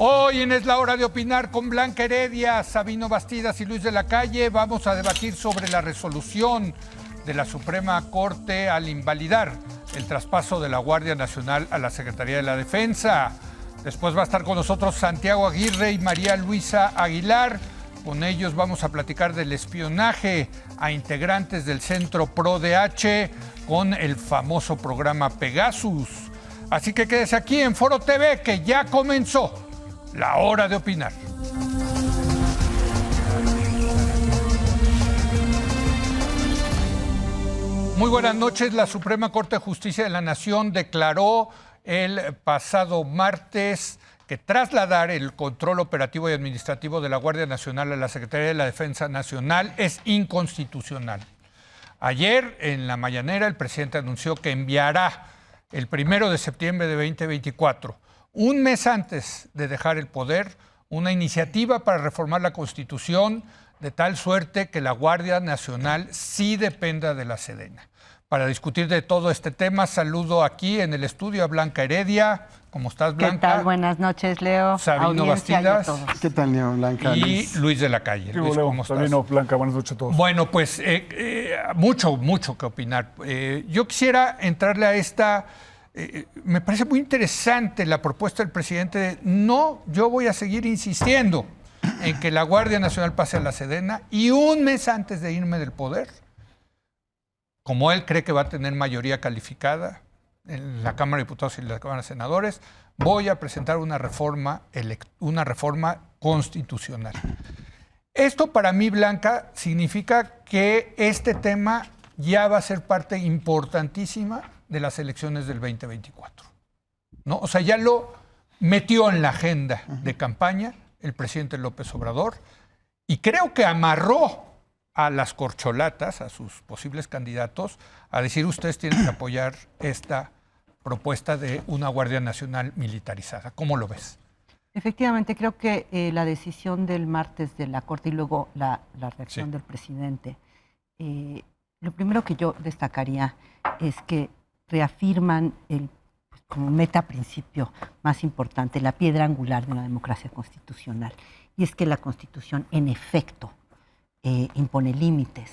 Hoy en Es la Hora de Opinar con Blanca Heredia, Sabino Bastidas y Luis de la Calle vamos a debatir sobre la resolución de la Suprema Corte al invalidar el traspaso de la Guardia Nacional a la Secretaría de la Defensa. Después va a estar con nosotros Santiago Aguirre y María Luisa Aguilar. Con ellos vamos a platicar del espionaje a integrantes del Centro ProDH con el famoso programa Pegasus. Así que quédese aquí en Foro TV, que ya comenzó la Hora de Opinar. Muy buenas noches. La Suprema Corte de Justicia de la Nación declaró el pasado martes que trasladar el control operativo y administrativo de la Guardia Nacional a la Secretaría de la Defensa Nacional es inconstitucional. Ayer, en la mañanera, el presidente anunció que enviará el 1 de septiembre de 2024, un mes antes de dejar el poder, una iniciativa para reformar la Constitución de tal suerte que la Guardia Nacional sí dependa de la Sedena. Para discutir de todo este tema, saludo aquí en el estudio a Blanca Heredia. ¿Cómo estás, Blanca? ¿Qué tal? Buenas noches, Leo. Sabino Bastidas. ¿Qué tal, Leo? Blanca. Y Luis de la Calle. Luis, Leo, ¿cómo estás? Sabino, Blanca, buenas noches a todos. Bueno, pues mucho que opinar. Yo quisiera entrarle a esta... me parece muy interesante la propuesta del presidente. No, yo voy a seguir insistiendo en que la Guardia Nacional pase a la Sedena y un mes antes de irme del poder, como él cree que va a tener mayoría calificada en la Cámara de Diputados y la Cámara de Senadores, voy a presentar una reforma constitucional. Esto para mí, Blanca, significa que este tema ya va a ser parte importantísima de las elecciones del 2024, ¿no? O sea, ya lo metió en la agenda de campaña el presidente López Obrador y creo que amarró a las corcholatas, a sus posibles candidatos, a decir: ustedes tienen que apoyar esta propuesta de una Guardia Nacional militarizada. ¿Cómo lo ves? Efectivamente, creo que la decisión del martes de la Corte y luego la reacción del presidente, lo primero que yo destacaría es que reafirman como meta principio más importante, la piedra angular de una democracia constitucional, y es que la Constitución en efecto impone límites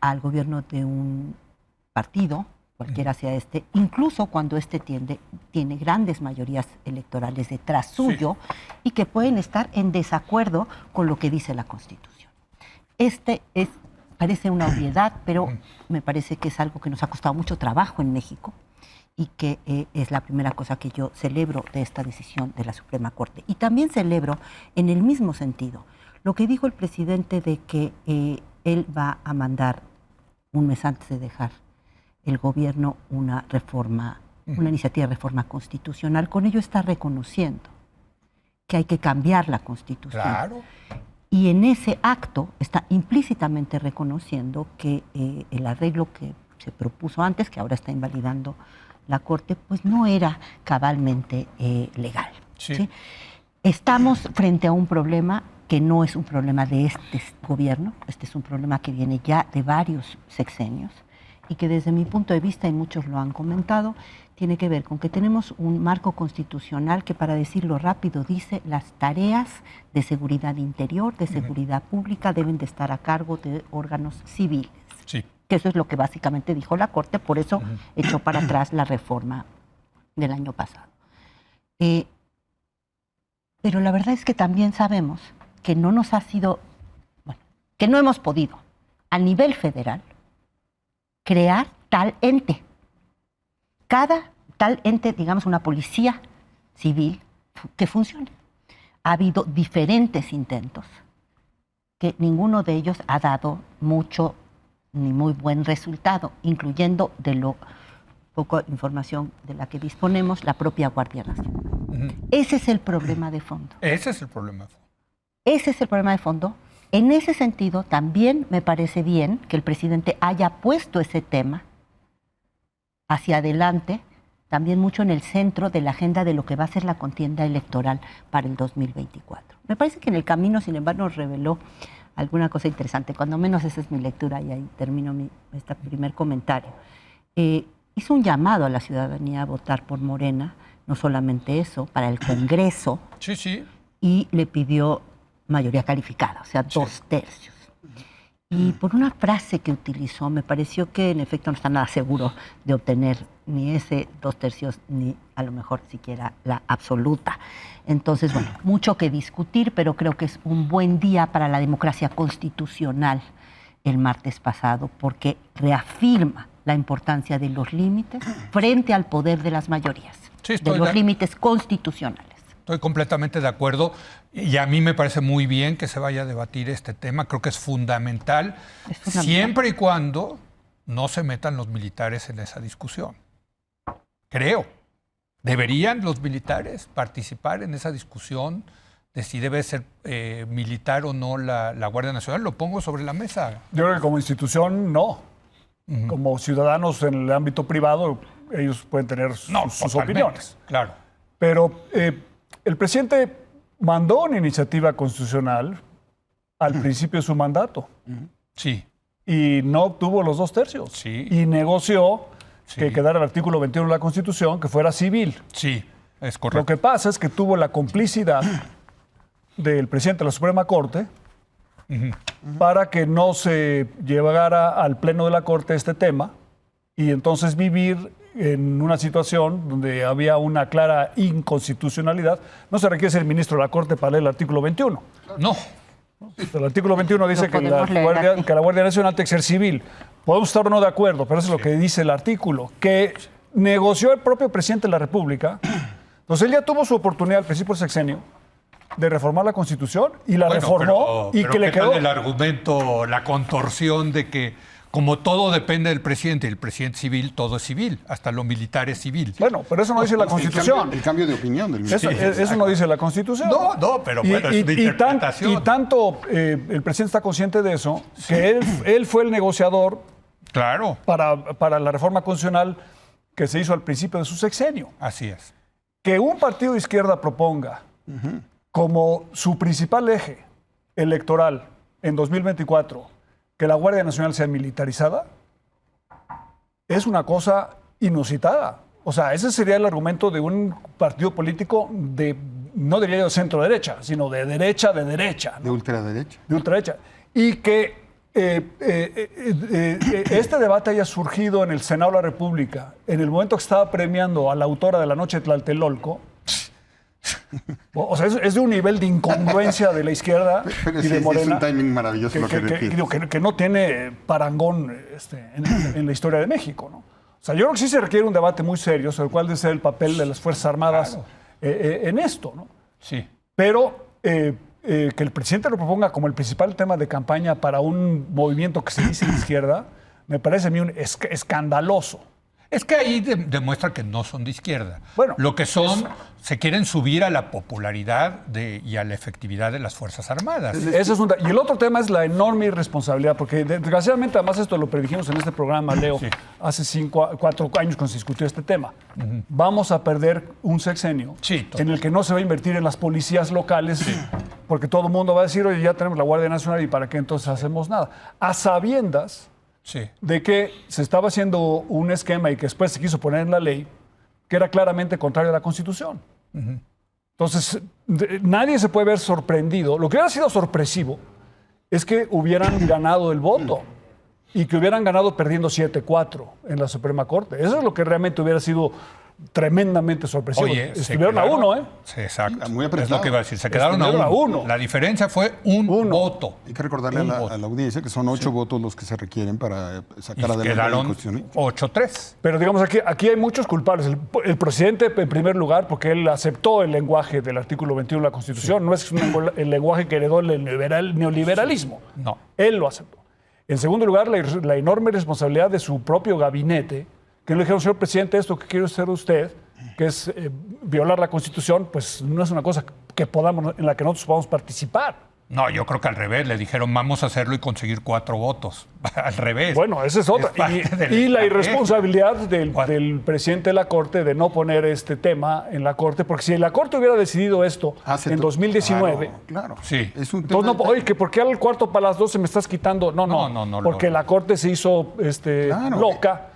al gobierno de un partido, cualquiera sea este, incluso cuando este tiene grandes mayorías electorales detrás suyo y que pueden estar en desacuerdo con lo que dice la Constitución. Parece una obviedad, pero me parece que es algo que nos ha costado mucho trabajo en México y que es la primera cosa que yo celebro de esta decisión de la Suprema Corte. Y también celebro, en el mismo sentido, lo que dijo el presidente de que él va a mandar un mes antes de dejar el gobierno una reforma, una iniciativa de reforma constitucional. Con ello está reconociendo que hay que cambiar la Constitución. Claro. Y en ese acto está implícitamente reconociendo que el arreglo que se propuso antes, que ahora está invalidando la Corte, pues no era cabalmente legal. ¿Sí? Estamos frente a un problema que no es un problema de este gobierno, este es un problema que viene ya de varios sexenios y que desde mi punto de vista, y muchos lo han comentado, tiene que ver con que tenemos un marco constitucional que, para decirlo rápido, dice las tareas de seguridad interior, de seguridad pública, deben de estar a cargo de órganos civiles. Sí. Que eso es lo que básicamente dijo la Corte, por eso echó para atrás la reforma del año pasado. Pero la verdad es que también sabemos que no nos ha sido, que no hemos podido a nivel federal crear tal ente. Cada tal ente, digamos una policía civil que funcione. Ha habido diferentes intentos que ninguno de ellos ha dado mucho ni muy buen resultado, incluyendo, de lo poca información de la que disponemos, la propia Guardia Nacional. Ese es el problema de fondo. Ese es el problema de fondo. Ese es el problema de fondo. En ese sentido, también me parece bien que el presidente haya puesto ese tema hacia adelante, también mucho en el centro de la agenda de lo que va a ser la contienda electoral para el 2024. Me parece que en el camino, sin embargo, nos reveló alguna cosa interesante, cuando menos esa es mi lectura, y ahí termino este primer comentario. Hizo un llamado a la ciudadanía a votar por Morena, no solamente eso, para el Congreso. Sí, sí. y le pidió mayoría calificada, o sea, 2/3. Y por una frase que utilizó, me pareció que en efecto no está nada seguro de obtener ni ese 2/3 ni a lo mejor siquiera la absoluta. Entonces, bueno, mucho que discutir, pero creo que es un buen día para la democracia constitucional el martes pasado, porque reafirma la importancia de los límites frente al poder de las mayorías, Sí, de los límites constitucionales. Estoy completamente de acuerdo y a mí me parece muy bien que se vaya a debatir este tema. Creo que es fundamental, siempre y cuando no se metan los militares en esa discusión. Creo. ¿Deberían los militares participar en esa discusión de si debe ser militar o no la Guardia Nacional? Lo pongo sobre la mesa. Yo creo que como institución, no. Como ciudadanos en el ámbito privado, ellos pueden tener sus opiniones. Claro. Pero el presidente mandó una iniciativa constitucional al principio de su mandato. Sí. Y no obtuvo los 2/3. Sí. Y negoció que quedara el artículo 21 de la Constitución, que fuera civil. Sí, es Lo correcto. que pasa es que tuvo la complicidad del presidente de la Suprema Corte para que no se llevara al Pleno de la Corte este tema y entonces vivir en una situación donde había una clara inconstitucionalidad. No se requiere ser ministro de la Corte para leer el artículo 21. No. El artículo 21 dice que la Guardia Nacional tiene que ser civil. Podemos estar o no de acuerdo, pero eso es lo que dice el artículo, que negoció el propio presidente de la República. Entonces él ya tuvo su oportunidad al principio del sexenio de reformar la Constitución y la reformó y pero que le ¿qué tal quedó... el argumento, la contorsión de que como todo depende del presidente y el presidente civil, todo es civil, hasta lo militar es civil? Bueno, pero eso no dice la Constitución. El cambio de opinión del Eso, ministro. eso no dice la Constitución. No, pero bueno, es una interpretación. Y tanto el presidente está consciente de eso, que él fue el negociador Claro, para la reforma constitucional que se hizo al principio de su sexenio. así es. Que un partido de izquierda proponga como su principal eje electoral en 2024 que la Guardia Nacional sea militarizada es una cosa inusitada. O sea, ese sería el argumento de un partido político de, no diría yo centro-derecha, sino de derecha, ¿no? De ultraderecha. De ultraderecha. Y que este debate haya surgido en el Senado de la República en el momento que estaba premiando a la autora de La Noche de Tlatelolco. O sea, es de un nivel de incongruencia de la izquierda Pero y de Morena. es un timing maravilloso lo que decís. Que no tiene parangón en la historia de México, ¿no? O sea, yo creo que sí se requiere un debate muy serio sobre cuál debe ser el papel de las Fuerzas Armadas en esto, ¿no? Sí. Pero que el presidente lo proponga como el principal tema de campaña para un movimiento que se dice de izquierda, me parece a mí escandaloso. Es que ahí demuestra que no son de izquierda. Bueno, lo que son, se quieren subir a la popularidad y a la efectividad de las Fuerzas Armadas. Ese es y el otro tema es la enorme irresponsabilidad, porque desgraciadamente, además esto lo predijimos en este programa, Leo, hace 4 años cuando se discutió este tema. Vamos a perder un sexenio en el que no se va a invertir en las policías locales, porque todo el mundo va a decir, oye, ya tenemos la Guardia Nacional y ¿para qué entonces hacemos nada? A sabiendas de que se estaba haciendo un esquema y que después se quiso poner en la ley que era claramente contrario a la Constitución. Entonces, nadie se puede ver sorprendido. Lo que hubiera sido sorpresivo es que hubieran ganado el voto y que hubieran ganado perdiendo 7-4 en la Suprema Corte. Eso es lo que realmente hubiera sido tremendamente sorpresivo. Oye, estuvieron a 1, ¿eh? Sí, exacto. Muy apretado. Es lo que iba a decir. Se quedaron a uno. La diferencia fue un voto. Hay que recordarle a la audiencia que son 8 votos los que se requieren para sacar adelante la Constitución. 8-3. Pero digamos, aquí hay muchos culpables. El presidente, en primer lugar, porque él aceptó el lenguaje del artículo 21 de la Constitución. No es el lenguaje que heredó el neoliberalismo. No. Él lo aceptó. En segundo lugar, la enorme responsabilidad de su propio gabinete, que le dijeron, señor presidente, esto que quiere hacer usted, que es violar la Constitución, pues no es una cosa en la que nosotros podamos participar. No, yo creo que al revés. Le dijeron, vamos a hacerlo y conseguir 4 votos. Al revés. Bueno, esa es otra. Y la irresponsabilidad del presidente de la Corte de no poner este tema en la Corte, porque si la Corte hubiera decidido esto en 2019... Claro. Sí. Es un tema... Entonces, oye, que ¿por qué al cuarto para las 12 me estás quitando? No, porque la Corte se hizo loca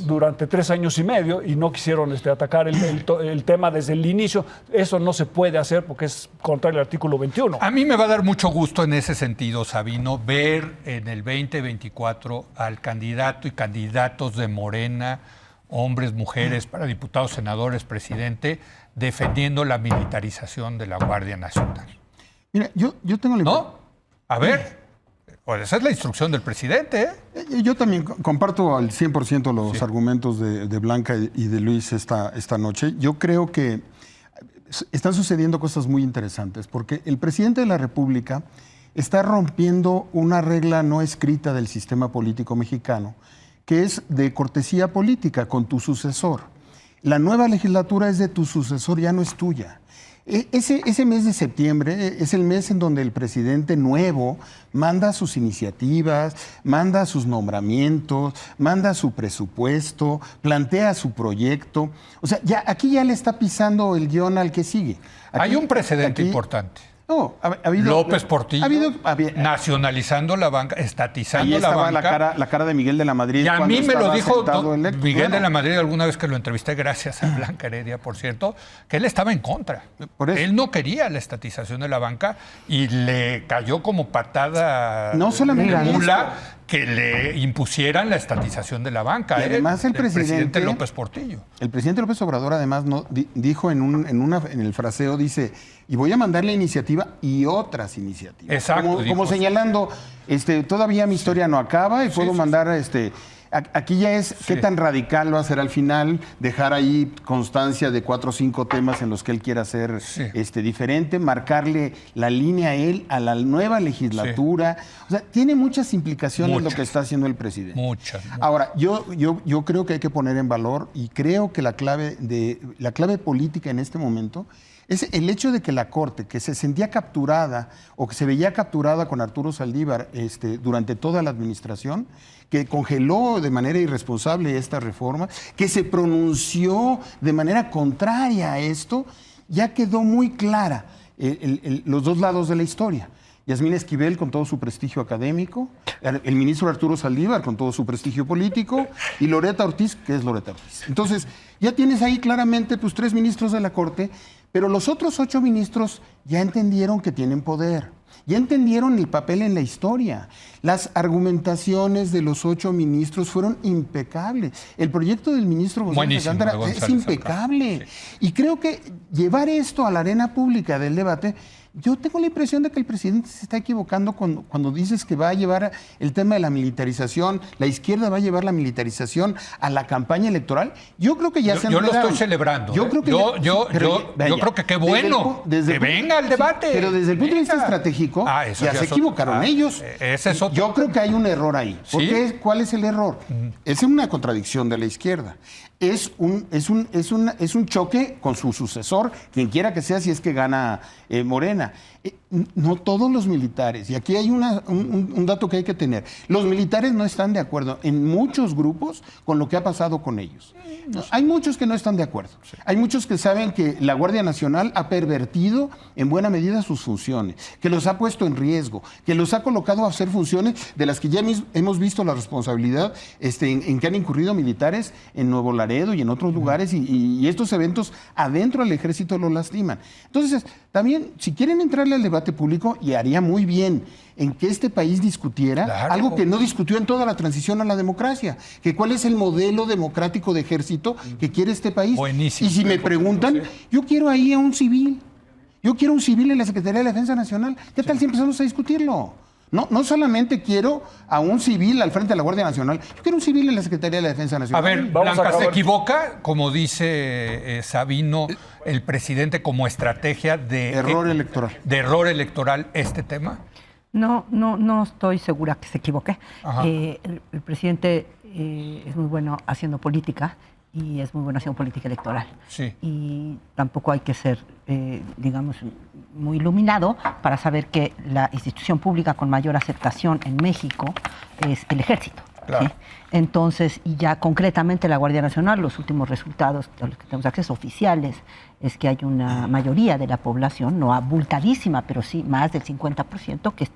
durante 3 años y medio y no quisieron atacar el tema desde el inicio. Eso no se puede hacer porque es contrario al artículo 21. A mí me va a dar mucho gusto en ese sentido, Sabino, ver en el 2024 al candidato y candidatos de Morena, hombres, mujeres, para diputados, senadores, presidente, defendiendo la militarización de la Guardia Nacional. Mira, yo tengo la... ¿No? A ver, pues esa es la instrucción del presidente, ¿eh? Yo también comparto al 100% los argumentos de Blanca y de Luis esta noche. Yo creo que están sucediendo cosas muy interesantes, porque el presidente de la República está rompiendo una regla no escrita del sistema político mexicano, que es de cortesía política con tu sucesor. La nueva legislatura es de tu sucesor, ya no es tuya. Ese mes de septiembre es el mes en donde el presidente nuevo manda sus iniciativas, manda sus nombramientos, manda su presupuesto, plantea su proyecto. O sea, aquí ya le está pisando el guión al que sigue. Hay un precedente importante. No, ha habido, López Portillo nacionalizando la banca, estatizando la banca. La cara de Miguel de la Madrid. Y a mí me lo dijo Miguel de la Madrid Madrid alguna vez que lo entrevisté, gracias a Blanca Heredia, por cierto, que él estaba en contra. Él no quería la estatización de la banca y le cayó como patada no solamente mula que le impusieran la estatización de la banca. Y además el presidente López Portillo. El presidente López Obrador además dijo en el fraseo, dice, y voy a mandar la iniciativa y otras iniciativas. Exacto. Como señalando, todavía mi historia no acaba y puedo mandar aquí ya es qué tan radical va a ser al final, dejar ahí constancia de 4 o 5 temas en los que él quiera ser diferente, marcarle la línea a él, a la nueva legislatura. O sea, tiene muchas implicaciones lo que está haciendo el presidente. Muchas. Ahora, yo creo que hay que poner en valor, y creo que la clave política en este momento es el hecho de que la Corte, que se sentía capturada o que se veía capturada con Arturo Saldívar durante toda la administración, que congeló de manera irresponsable esta reforma, que se pronunció de manera contraria a esto, ya quedó muy clara los dos lados de la historia. Yasmín Esquivel con todo su prestigio académico, el ministro Arturo Saldívar con todo su prestigio político y Loretta Ortiz, que es Loretta Ortiz. Entonces, ya tienes ahí claramente 3 ministros de la Corte, pero los otros 8 ministros ya entendieron que tienen poder, ya entendieron el papel en la historia. Las argumentaciones de los 8 ministros fueron impecables. El proyecto del ministro González Alcántara es impecable. Y creo que llevar esto a la arena pública del debate, yo tengo la impresión de que el presidente se está equivocando cuando dices que va a llevar el tema de la militarización, la izquierda va a llevar la militarización a la campaña electoral. Yo creo que ya se han Yo lo estoy celebrando. Yo creo que qué bueno que venga el debate. Pero desde el punto de vista estratégico, ya se equivocaron ellos. Ese es otro. Yo creo que hay un error ahí. ¿Sí? ¿Cuál es el error? Es una contradicción de la izquierda. Es un choque con su sucesor, quien quiera que sea, si es que gana Morena. No todos los militares, y aquí hay un dato que hay que tener, los militares no están de acuerdo en muchos grupos con lo que ha pasado con ellos. Hay muchos que no están de acuerdo. Hay muchos que saben que la Guardia Nacional ha pervertido en buena medida sus funciones, que los ha puesto en riesgo, que los ha colocado a hacer funciones de las que ya hemos visto la responsabilidad en que han incurrido militares en Nuevo Laredo y en otros lugares, y estos eventos adentro del ejército lo lastiman. Entonces, también, si quieren entrarle al debate público, y haría muy bien en que este país discutiera algo que no discutió en toda la transición a la democracia, que cuál es el modelo democrático de ejército que quiere este país. Buenísimo. Y si me preguntan, yo quiero ahí a un civil. Yo quiero un civil en la Secretaría de la Defensa Nacional. ¿Qué tal si empezamos a discutirlo? No solamente quiero a un civil al frente de la Guardia Nacional, yo quiero un civil en la Secretaría de la Defensa Nacional. A ver, Blanca, ¿se equivoca, como dice Sabino, el presidente como estrategia de error electoral? ¿De error electoral este tema? No estoy segura que se equivoque. El presidente es muy bueno haciendo política y es muy bueno haciendo política electoral. Sí. Y tampoco hay que ser, digamos, muy iluminado para saber que la institución pública con mayor aceptación en México es el Ejército. Claro. ¿Sí? Entonces, y ya concretamente la Guardia Nacional, los últimos resultados a los que tenemos acceso oficiales es que hay una mayoría de la población, no abultadísima, pero sí más del 50%, que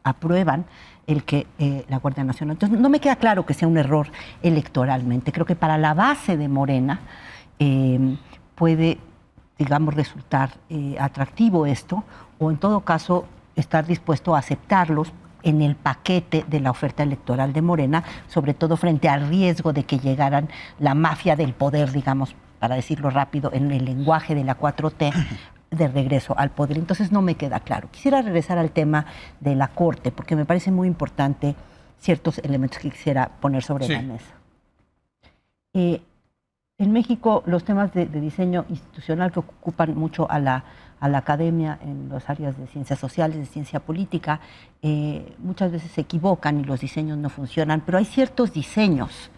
aprueban el que la Guardia Nacional. Entonces, no me queda claro que sea un error electoralmente. Creo que para la base de Morena puede, digamos, resultar atractivo esto, o en todo caso estar dispuesto a aceptarlos en el paquete de la oferta electoral de Morena, sobre todo frente al riesgo de que llegaran la mafia del poder, digamos, para decirlo rápido, en el lenguaje de la 4T, de regreso al poder. Entonces no me queda claro. Quisiera regresar al tema de la Corte, porque me parece muy importante ciertos elementos que quisiera poner sobre la mesa. En México, los temas de diseño institucional que ocupan mucho a la academia en las áreas de ciencias sociales, de ciencia política, muchas veces se equivocan y los diseños no funcionan, pero hay ciertos diseños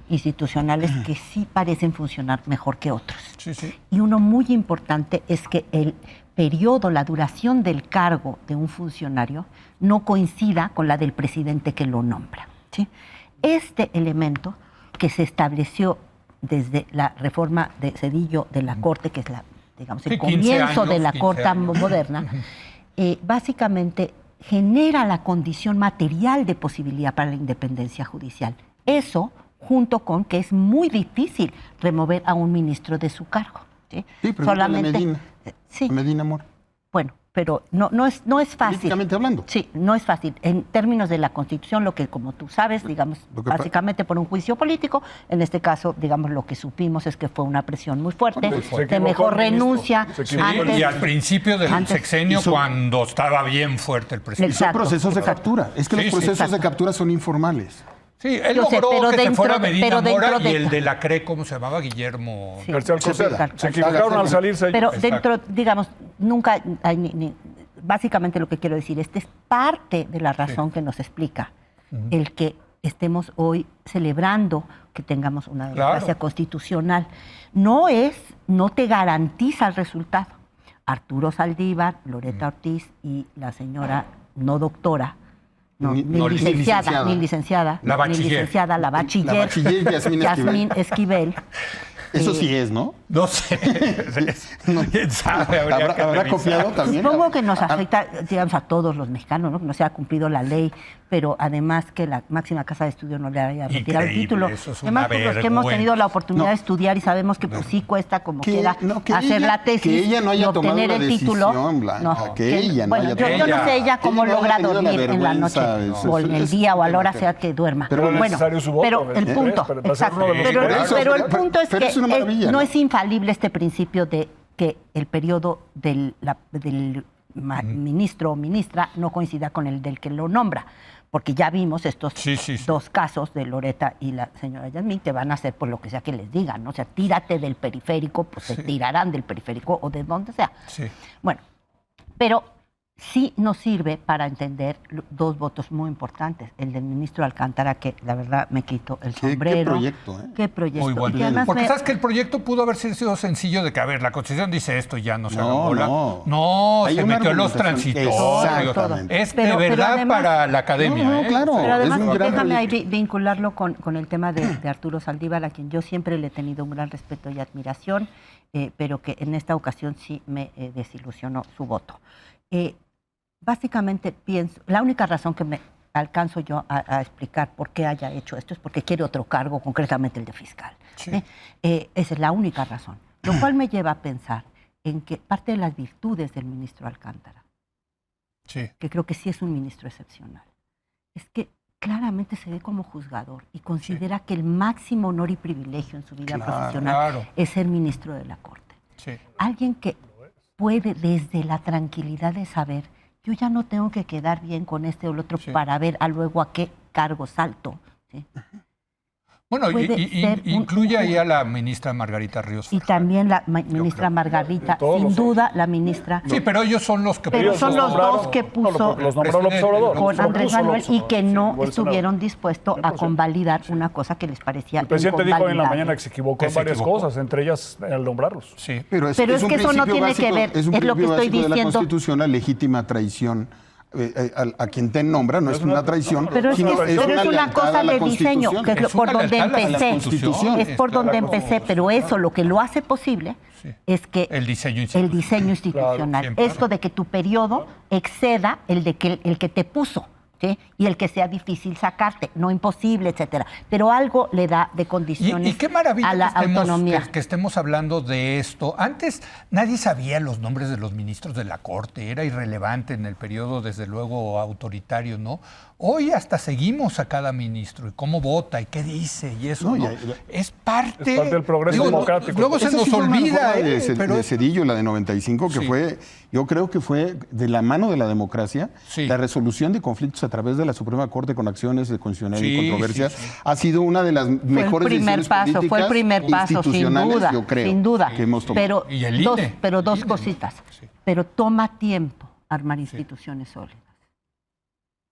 institucionales que sí parecen funcionar mejor que otros. Sí, sí. Y uno muy importante es que el periodo, la duración del cargo de un funcionario no coincida con la del presidente que lo nombra, ¿sí? Este elemento que se estableció desde la reforma de Zedillo de la Corte, que es el comienzo de la Corte moderna, básicamente genera la condición material de posibilidad para la independencia judicial. Eso, junto con que es muy difícil remover a un ministro de su cargo. Sí, pero solamente Medina. Sí. Medina Mora. Bueno, pero no es fácil. Políticamente hablando. Sí, no es fácil. En términos de la Constitución, lo que, como tú sabes, digamos, básicamente por un juicio político, en este caso, digamos, lo que supimos es que fue una presión muy fuerte, de mejor renuncia. Y al principio del sexenio, cuando estaba bien fuerte el presidente. Y son procesos de captura. Es que los procesos de captura son informales. Sí, él logró que se fuera Medina Mora y el de la CRE, ¿cómo se llamaba? Guillermo... García Alcocer. Se equivocaron al salirse. Pero dentro, digamos, nunca hay básicamente lo que quiero decir, esta es parte de la razón que nos explica el que estemos hoy celebrando que tengamos una democracia constitucional. No te garantiza el resultado. Arturo Saldívar, Loreta Ortiz y la señora no doctora, ni licenciada, la bachiller Yasmín Esquivel. Eso sí es, ¿no? No sé. ¿Quién sabe? ¿Habrá copiado también? Supongo que nos afecta, digamos, a todos los mexicanos, ¿no? Que no se ha cumplido la ley, pero además que la máxima casa de estudio no le haya retirado el título. Eso es además, pues, los que hemos tenido la oportunidad de estudiar y sabemos que pues sí cuesta como quiera hacer la tesis que ella no haya y obtener tomado el título. Bueno, yo no sé ella cómo logra dormir en la noche o en el día o a la hora sea que duerma. Pero el punto, pero el punto es que no es infalible este principio de que el periodo del ministro o ministra no coincida con el del que lo nombra, porque ya vimos estos dos casos de Loreta y la señora Yasmín que van a hacer por lo que sea que les digan, ¿no? O sea, tírate del periférico, pues se tirarán del periférico o de donde sea. Bueno, pero sí nos sirve para entender dos votos muy importantes. El del ministro Alcántara, que la verdad me quito el sombrero. Qué proyecto, ¿eh? Qué proyecto. Muy bueno. Porque sabes que el proyecto pudo haber sido sencillo de que, a ver, la Constitución dice esto y ya no se haga bola. No, se metió en los transitorios. Es de verdad además, para la academia. Claro. Pero además, déjame ahí vincularlo con el tema de Arturo Saldívar, a quien yo siempre le he tenido un gran respeto y admiración, pero que en esta ocasión sí me desilusionó su voto. Básicamente pienso, la única razón que me alcanzo yo a explicar por qué haya hecho esto es porque quiere otro cargo, concretamente el de fiscal. Esa es la única razón. Lo cual me lleva a pensar en que parte de las virtudes del ministro Alcántara, que creo que sí es un ministro excepcional, es que claramente se ve como juzgador y considera que el máximo honor y privilegio en su vida profesional es ser ministro de la Corte. Alguien que puede desde la tranquilidad de saber yo ya no tengo que quedar bien con este o el otro para ver luego a qué cargo salto. Bueno, incluye ahí a la ministra Margarita Ríos. Y también la ministra Margarita, sin duda la ministra. Sí, pero ellos son los que pero son los dos que puso los nombró López Obrador con Andrés Manuel y que no estuvieron dispuestos a convalidar una cosa que les parecía el presidente dijo en la mañana que se equivocó en varias cosas, entre ellas al nombrarlos. Pero es que eso no tiene que ver, es lo que estoy diciendo. De la Constitución, la legítima traición a quien te nombra, no es una traición, pero es, sino que, pero es una lealtad cosa a la de diseño, Constitución. que es Es por una donde lealtad a la empecé. Constitución. Es por donde empecé, pero eso lo que lo hace posible es que El diseño el diseño institucional, siempre. esto de que tu periodo exceda el que te puso. ¿Sí? Y el que sea difícil sacarte, no imposible, etcétera. Pero algo le da de condiciones y qué maravilla a la que estemos, autonomía. que estemos hablando de esto. Antes nadie sabía los nombres de los ministros de la Corte, era irrelevante en el periodo, desde luego, autoritario, ¿no? Hoy hasta seguimos a cada ministro y cómo vota y qué dice y eso, ¿no? Es parte del progreso democrático. Luego se Esa nos sí fue una olvida, reforma pero de Cedillo, la de 95, que Sí. fue, yo creo que fue de la mano de la democracia, Sí. la resolución de conflictos a través de la Suprema Corte con acciones de constitucionalidad y Sí, controversia, sí, sí. ha sido una de las mejores decisiones Fue el primer paso, sin institucionales, duda, yo creo, sin duda. que hemos tomado. Y el INE. Pero dos El INE, ¿no? cositas. Sí. Pero toma tiempo armar instituciones sólidas.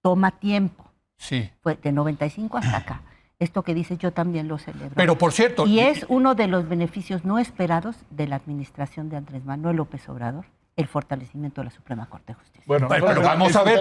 Toma tiempo. Sí. Fue de 95 hasta acá. Esto que dices yo también lo celebro. Pero por cierto, Y es uno de los beneficios no esperados de la administración de Andrés Manuel López Obrador, el fortalecimiento de la Suprema Corte de Justicia. Bueno, pero vamos a ver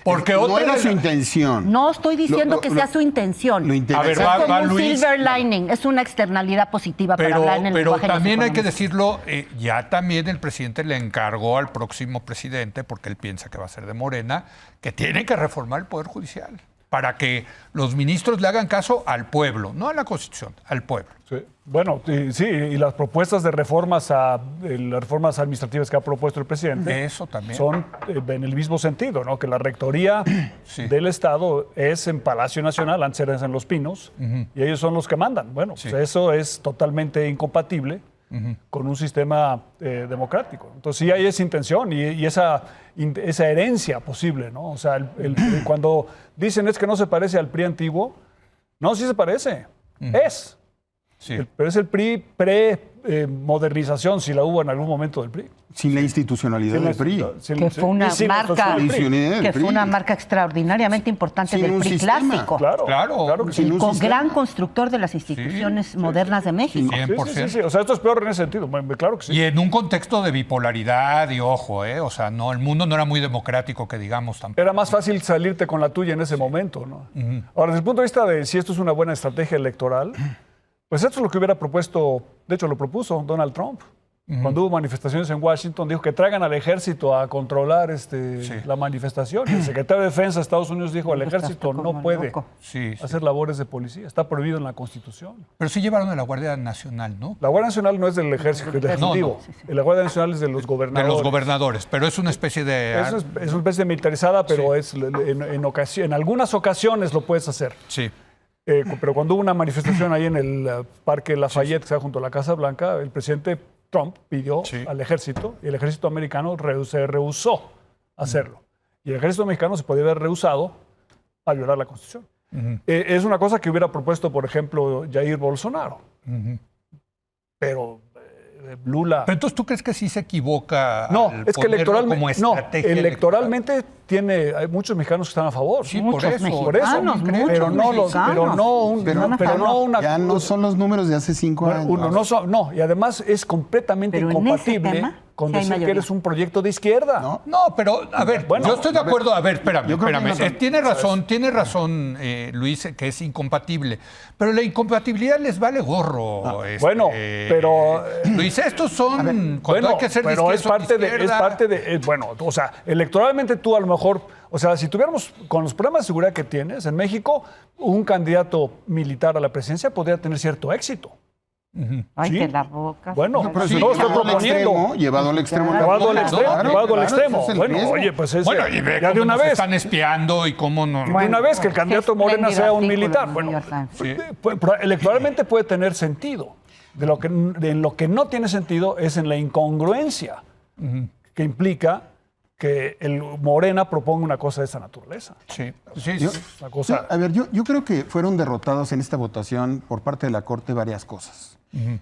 porque no otra era de su la- intención. No estoy diciendo Lo- que lo- sea su intención. Lo A ver, interesante- va Es como un Luis. silver lining, es una externalidad positiva para hablar en el pero lenguaje de los también hay que economistas. decirlo, ya también el presidente le encargó al próximo presidente, porque él piensa que va a ser de Morena, que tiene que reformar el Poder Judicial para que los ministros le hagan caso al pueblo, no a la Constitución, al pueblo. Sí. Bueno, sí, y las propuestas de reformas las reformas administrativas que ha propuesto el presidente Eso también. son en el mismo sentido, ¿no? Que la rectoría Sí. del Estado es en Palacio Nacional, antes era en Los Pinos, y ellos son los que mandan. Bueno, Sí. pues eso es totalmente incompatible con un sistema democrático. Entonces sí hay esa intención y esa herencia posible, ¿no? O sea, cuando dicen es que no se parece al PRI antiguo, no, sí se parece, es. Sí. Pero es el PRI pre-modernización, si la hubo en algún momento del PRI. Sin la institucionalidad del PRI. Que fue una marca, que fue una marca extraordinariamente importante Sin del un PRI sistema. clásico. Claro que sí. Sin un sistema. Gran constructor de las instituciones modernas de México. 100%. Sí. O sea, esto es peor en ese sentido. Claro que sí. Y en un contexto de bipolaridad y ojo, o sea, no, el mundo no era muy democrático, que digamos tampoco. Era más fácil salirte con la tuya en ese momento, ¿no? Ahora, desde el punto de vista de si esto es una buena estrategia electoral, pues esto es lo que hubiera propuesto, de hecho lo propuso Donald Trump. Cuando hubo manifestaciones en Washington, dijo que traigan al ejército a controlar la manifestación. Y el secretario de Defensa de Estados Unidos dijo, el ejército no puede Sí, sí. hacer labores de policía, está prohibido en la Constitución. Pero sí llevaron a la Guardia Nacional, ¿no? La Guardia Nacional no es del ejército, del ejecutivo. La Guardia Nacional es de los De gobernadores. los gobernadores, pero es una especie de... Es una especie de militarizada, pero es en algunas ocasiones lo puedes hacer. Sí. Pero cuando hubo una manifestación ahí en el Parque Lafayette, que está junto a la Casa Blanca, el presidente Trump pidió al ejército y el ejército americano se rehusó a hacerlo. Y el ejército mexicano se podía haber rehusado a violar la Constitución. Es una cosa que hubiera propuesto, por ejemplo, Jair Bolsonaro. Pero Lula... Pero entonces, ¿tú crees que sí se equivoca? No, al es que ponerlo electoralmente, como estrategia electoralmente hay muchos mexicanos que están a favor. Sí, Muchos por eso. mexicanos, Pero muchos pero no mexicanos. una... Ya no son los números de hace 5 años. No, y además es completamente Pero en ese incompatible tema, con sí hay decir que mayoría. eres un proyecto de izquierda. No. No, pero a ver, Bueno, yo estoy de acuerdo. A ver, yo creo que espérame. no, Tiene razón, Luis, que es incompatible. Pero la incompatibilidad les vale gorro. Bueno, pero... Luis, estos son... cuando hay que ser de pero izquierda, es son de parte izquierda. de... bueno, o sea, electoralmente tú a lo mejor... O sea, si tuviéramos, con los problemas de seguridad que tienes, en México, un candidato militar a la presidencia podría tener cierto éxito. Ay, Sí. que la boca. Bueno, No, pero sí, sí, no estoy llevado al proponiendo. extremo, llevado al extremo. Llevado al extremo, Claro, llevado al claro, extremo. ese es el Bueno, riesgo. oye, pues es Bueno, y ve ya de cómo una nos vez. están espiando y cómo no... De una vez que el candidato Qué Morena espléndido sea un artículo militar. en el Bueno, New York Times. electoralmente puede tener sentido. En lo que no tiene sentido es en la incongruencia que implica que el Morena proponga una cosa de esa naturaleza. Sí. Una cosa... A ver, yo creo que fueron derrotados en esta votación por parte de la Corte varias cosas.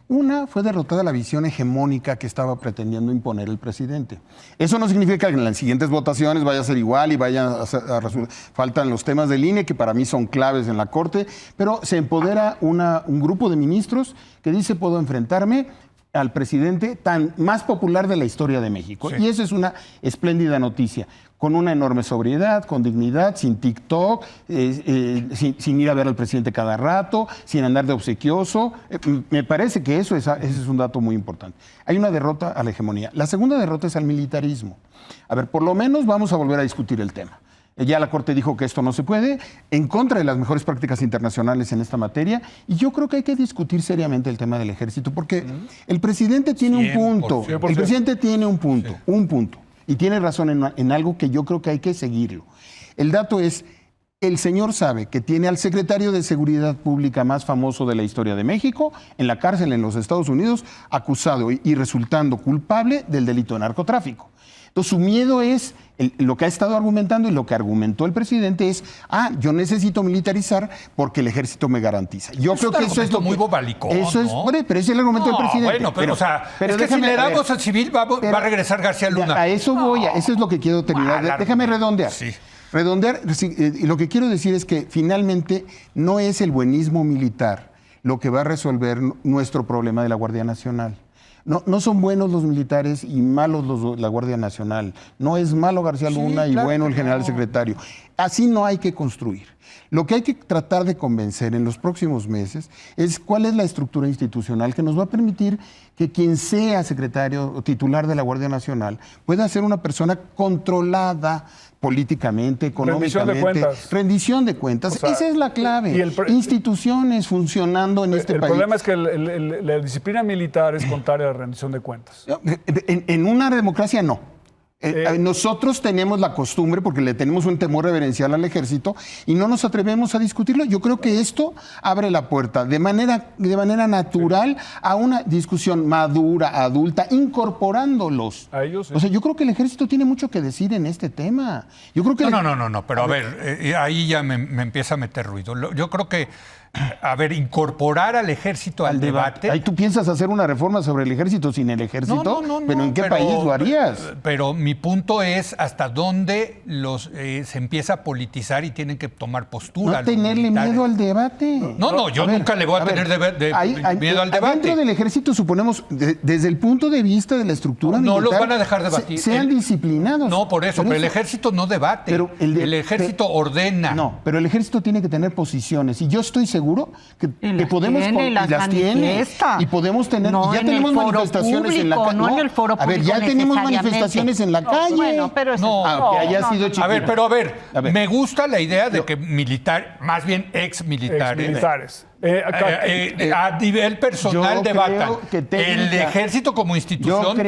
Una, fue derrotada la visión hegemónica que estaba pretendiendo imponer el presidente. Eso no significa que en las siguientes votaciones vaya a ser igual y faltan los temas del INE, que para mí son claves en la Corte, pero se empodera un grupo de ministros que dice, puedo enfrentarme al presidente tan más popular de la historia de México. Sí. Y eso es una espléndida noticia. Con una enorme sobriedad, con dignidad, sin TikTok, sin ir a ver al presidente cada rato, sin andar de obsequioso. Me parece que ese es un dato muy importante. Hay una derrota a la hegemonía. La segunda derrota es al militarismo. A ver, por lo menos vamos a volver a discutir el tema. Ya la Corte dijo que esto no se puede, en contra de las mejores prácticas internacionales en esta materia, y yo creo que hay que discutir seriamente el tema del ejército, porque el presidente tiene un punto, 100%. el presidente tiene un punto, y tiene razón en algo que yo creo que hay que seguirlo. El dato es, el señor sabe que tiene al secretario de Seguridad Pública más famoso de la historia de México en la cárcel en los Estados Unidos, acusado y resultando culpable del delito de narcotráfico. Entonces, su miedo es, lo que ha estado argumentando y lo que argumentó el presidente es, yo necesito militarizar porque el ejército me garantiza. Yo creo que eso es lo muy que, bobalicón, eso es, ¿no? pero ese es el argumento del presidente. Bueno, pero es que déjame, si le a ver, damos al civil va a regresar García Luna. A eso voy, eso es lo que quiero terminar. Déjame redondear. Sí. Redondear, lo que quiero decir es que finalmente no es el buenismo militar lo que va a resolver nuestro problema de la Guardia Nacional. No son buenos los militares y malos la Guardia Nacional. No es malo García Luna y bueno el general secretario. Así no hay que construir. Lo que hay que tratar de convencer en los próximos meses es cuál es la estructura institucional que nos va a permitir que quien sea secretario o titular de la Guardia Nacional pueda ser una persona controlada políticamente, económicamente. Rendición de cuentas. O sea, esa es la clave. Instituciones funcionando en este país. El problema es que la disciplina militar es contraria a la rendición de cuentas. En una democracia no. Nosotros tenemos la costumbre, porque le tenemos un temor reverencial al ejército, y no nos atrevemos a discutirlo. Yo creo que esto abre la puerta de manera natural a una discusión madura, adulta, incorporándolos. A ellos, sí. O sea, yo creo que el ejército tiene mucho que decir en este tema. Yo creo que No, pero a ver, ahí ya me empieza a meter ruido. Yo creo que, incorporar al ejército al debate. Ahí tú piensas hacer una reforma sobre el ejército sin el ejército, pero ¿en qué país lo harías? Pero mi punto es hasta dónde se empieza a politizar y tienen que tomar postura. No tenerle miedo al debate. Yo nunca le voy a tener miedo al debate. Dentro del ejército, suponemos, desde el punto de vista de la estructura militar, no los van a dejar debatir. Sean disciplinados. No, por eso, pero el ejército no debate. Pero el ejército ordena. No, pero el ejército tiene que tener posiciones. Y yo estoy seguro que podemos las tiene y podemos tener, ya tenemos manifestaciones en la calle. No en el foro público. Ya tenemos manifestaciones en la calle. Bueno, pero que haya sido chiquito. Me gusta la idea de que más bien exmilitares. A nivel personal debatan. El ejército como institución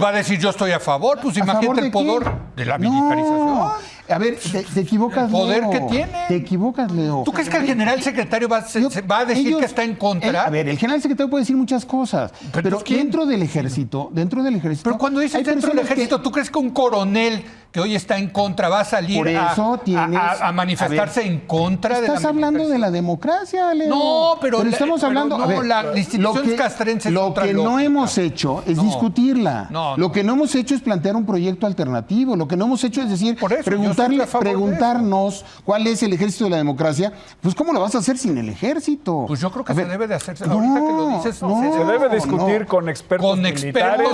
va a decir yo estoy a favor. Pues imagínate el poder de la militarización. A ver, te equivocas, el poder Leo. que tiene. Te equivocas, Leo. ¿Tú crees que el general secretario va a decir que está en contra? El general secretario puede decir muchas cosas, pero dentro del ejército... Pero cuando dices dentro del ejército, ¿tú crees que un coronel que hoy está en contra va a salir a manifestarse en contra de la militarización? Estás hablando de la democracia, Leo. No, pero estamos hablando... la institución castrense es otra lógica. Lo que no hemos hecho es discutirla. Lo que no hemos hecho es plantear un proyecto alternativo. Lo que no hemos hecho es decir, preguntarnos cuál es el ejército de la democracia. Pues, ¿cómo lo vas a hacer sin el ejército? Pues yo creo que se debe de hacer. Ahorita que lo dices, se debe discutir con expertos militares.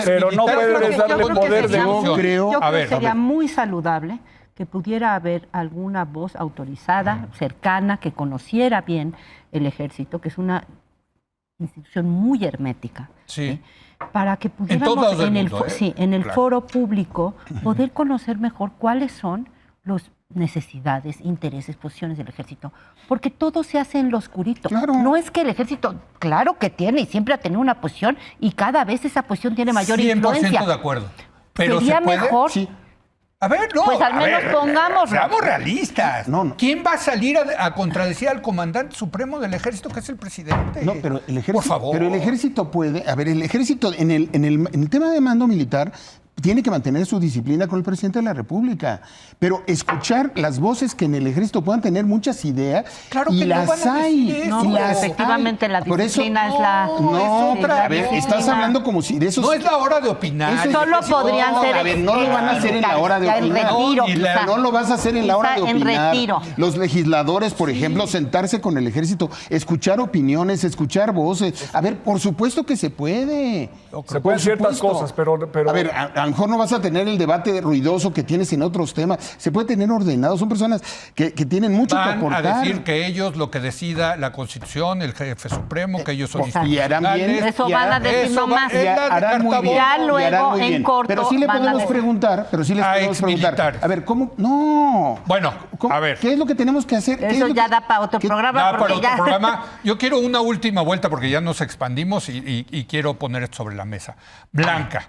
Pero no puedes darle poder de Yo creo que sería muy saludable que pudiera haber alguna voz autorizada, cercana, que conociera bien el ejército, que es una institución muy hermética. Sí. Para que pudiéramos en el Claro. foro público poder conocer mejor cuáles son las necesidades, intereses, posiciones del ejército, porque todo se hace en lo oscurito. Claro. No es que el ejército, claro que tiene y siempre ha tenido una posición y cada vez esa posición tiene mayor 100% influencia. de acuerdo. Pero sería ¿se puede? mejor. Sí. A ver, no. Pues al menos pongámoslo. Seamos realistas. No. ¿Quién va a salir a contradecir al comandante supremo del ejército, que es el presidente? No, pero el ejército, Por favor. Pero el ejército puede... A ver, el ejército, en el tema de mando militar, tiene que mantener su disciplina con el presidente de la República. Pero escuchar las voces que en el ejército puedan tener muchas ideas, Claro y que no las van a hay. decir eso. No, y pues, las efectivamente hay. la Por eso- disciplina es la... No, es otra. a ver, estás hablando como si de esos... No es la hora de opinar. Eso es- Solo podrían no, ser... a ver, no lo van a hacer en la hora de ya en opinar. retiro, No, y la- quizá. No lo vas a hacer en la hora de Quizá en opinar. retiro. Los legisladores, por ejemplo, sentarse con el ejército, escuchar opiniones, escuchar voces. A ver, por supuesto que se puede. Se pueden ciertas supuesto. cosas, pero... A ver, a lo mejor no vas a tener el debate ruidoso que tienes en otros temas. Se puede tener ordenado. Son personas que tienen mucho que Van a aportar. decir que ellos lo que decida la Constitución, el jefe supremo, que ellos son Exacto. Y harán bien. institucionales. Eso van a decir Eso nomás. es la de harán muy bien. Ya Cartabón. luego, y harán muy en bien. corto, Pero sí le van a podemos decir. preguntar, A exmilitares. A ver, ¿cómo? No. Bueno, ¿Cómo? a ver. ¿Qué es lo que tenemos que hacer? ¿Qué es Eso lo ya que- da para otro qué- programa. Da porque para otro ya- programa. Yo quiero una última vuelta porque ya nos expandimos y quiero poner esto sobre la mesa. Blanca,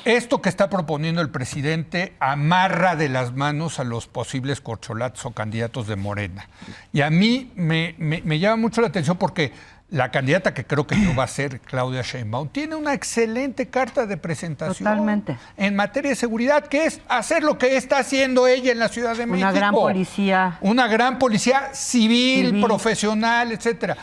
esto que está proponiendo el presidente amarra de las manos a los posibles corcholatos o candidatos de Morena. Y a mí me llama mucho la atención porque la candidata que creo que yo va a ser, Claudia Sheinbaum, tiene una excelente carta de presentación Totalmente. en materia de seguridad, que es hacer lo que está haciendo ella en la Ciudad de México. Una gran policía. Una gran policía civil, profesional, etcétera.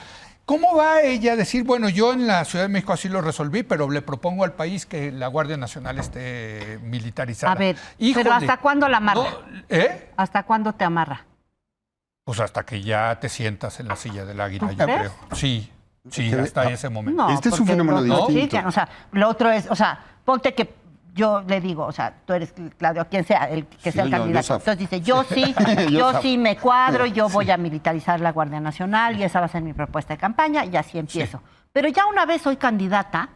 ¿Cómo va ella a decir, bueno, yo en la Ciudad de México así lo resolví, pero le propongo al país que la Guardia Nacional esté militarizada? A ver, Híjole, pero ¿hasta cuándo la amarra? ¿Eh? ¿Hasta cuándo te amarra? Pues hasta que ya te sientas en la silla del águila, ¿Tú yo crees? creo. Sí, hasta ese momento. No, Este es un porque fenómeno los distinto. chican, o sea, lo otro es, o sea, ponte que yo le digo, o sea, tú eres Claudio, quien sea, el que sea el yo, candidato. Yosaf. Entonces dice, yo sí, yo sí me cuadro, yo voy a militarizar la Guardia Nacional y esa va a ser mi propuesta de campaña y así empiezo. Pero ya una vez soy candidata,